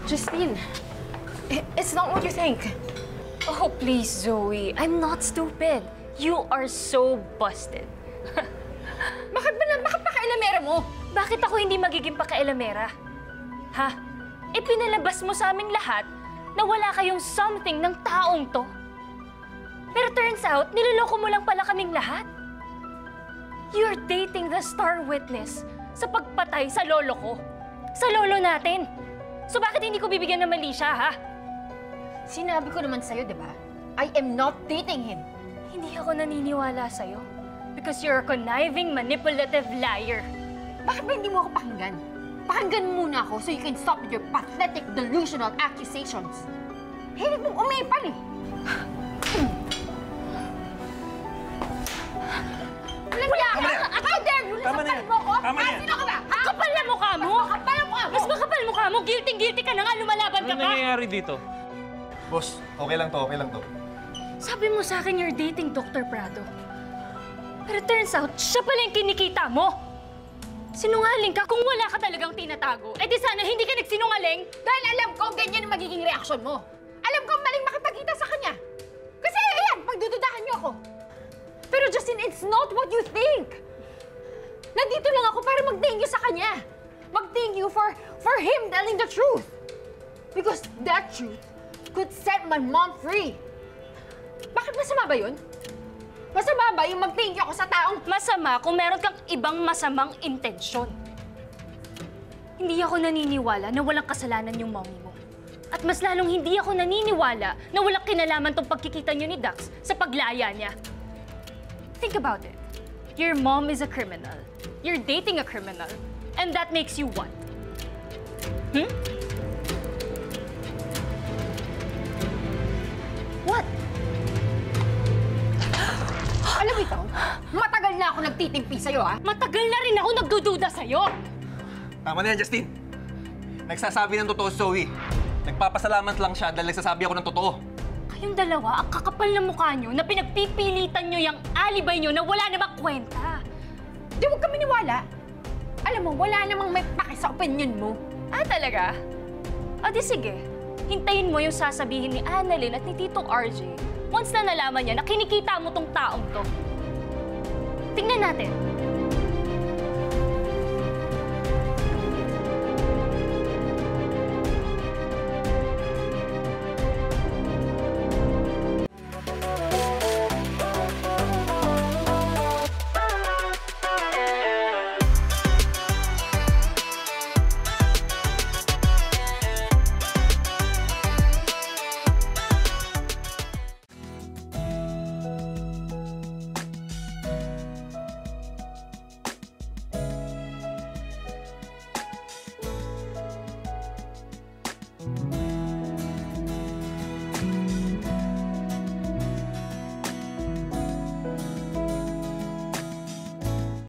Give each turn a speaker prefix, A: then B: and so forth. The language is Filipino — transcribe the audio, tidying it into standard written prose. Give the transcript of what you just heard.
A: Justine, it's not what you think.
B: Oh, please, Zoe. I'm not stupid. You are so busted.
A: Bakit pakailamera mo?
B: Bakit ako hindi magiging pakailamera? Ha? Pinalabas mo sa aming lahat na wala kayong something ng taong to. Pero turns out, niloloko mo lang pala kaming lahat. You're dating the star witness sa pagpatay sa lolo ko. Sa lolo natin. So bakit hindi ko bibigyan ng mali siya, ha?
A: Sinabi ko naman sa'yo, di ba? I am not dating him.
B: Hindi ako naniniwala sa'yo. Because you're a conniving, manipulative liar.
A: Bakit ba hindi mo ako pakinggan? Pakinggan mo muna ako so you can stop with your pathetic, delusional accusations. Hilig mong umipal eh. Wala ka! How dare you! Nasakal mo ko!
C: Tama na yan!
A: Sino ka ba? Ha?
B: Kapal na mukha mo!
A: Kapal ang mukha mo!
B: Mas makapal mukha mo! Guilty ka na nga! Lumalaban ka
C: Ano
B: pa!
C: nangyayari dito?
D: Boss, okay lang to, okay lang to.
B: Sabi mo sa akin you're dating Dr. Prado. Pero turns out, siya pala yung kinikita mo! Sinungaling ka kung wala ka talagang tinatago. Eh di sana hindi ka nagsinungaling!
A: Dahil alam ko ganyan ang magiging reaksyon mo. Alam ko maling makipagkita sa kanya. Kasi ayan, pagdududahan niyo ako. Pero Justine, it's not what you think. Nandito lang ako para mag-thank you sa kanya. Mag-thank you for him telling the truth. Because that truth could set my mom free. Bakit masama ba yun? Masama ba yung mag-thank you ako sa taong...
B: Masama kung meron kang ibang masamang intensyon. Hindi ako naniniwala na walang kasalanan yung mommy mo. At mas lalong hindi ako naniniwala na walang kinalaman tong pagkikita niyo ni Dax sa paglaya niya. Think about it. Your mom is a criminal. You're dating a criminal. And that makes you what? What?
A: Alam mo ito, matagal na ako nagtitimpi sa'yo, ha?
B: Matagal na rin ako nagdududa sa'yo!
D: Tama na yan, Justine. Nagsasabi ng totoo si Zoe. Nagpapasalamat lang siya dahil nagsasabi ako ng totoo.
B: Kayong dalawa, ang kakapal ng mukha nyo na pinagpipilitan nyo yung alibay nyo na wala namang kwenta.
A: Di, huwag kami niwala. Alam mo, wala namang may paki sa opinion mo.
B: Ah, talaga? O di sige, hintayin mo yung sasabihin ni Annalyn at ni Tito RJ once na nalaman niya na kinikita mo tong taong to. Tingnan natin.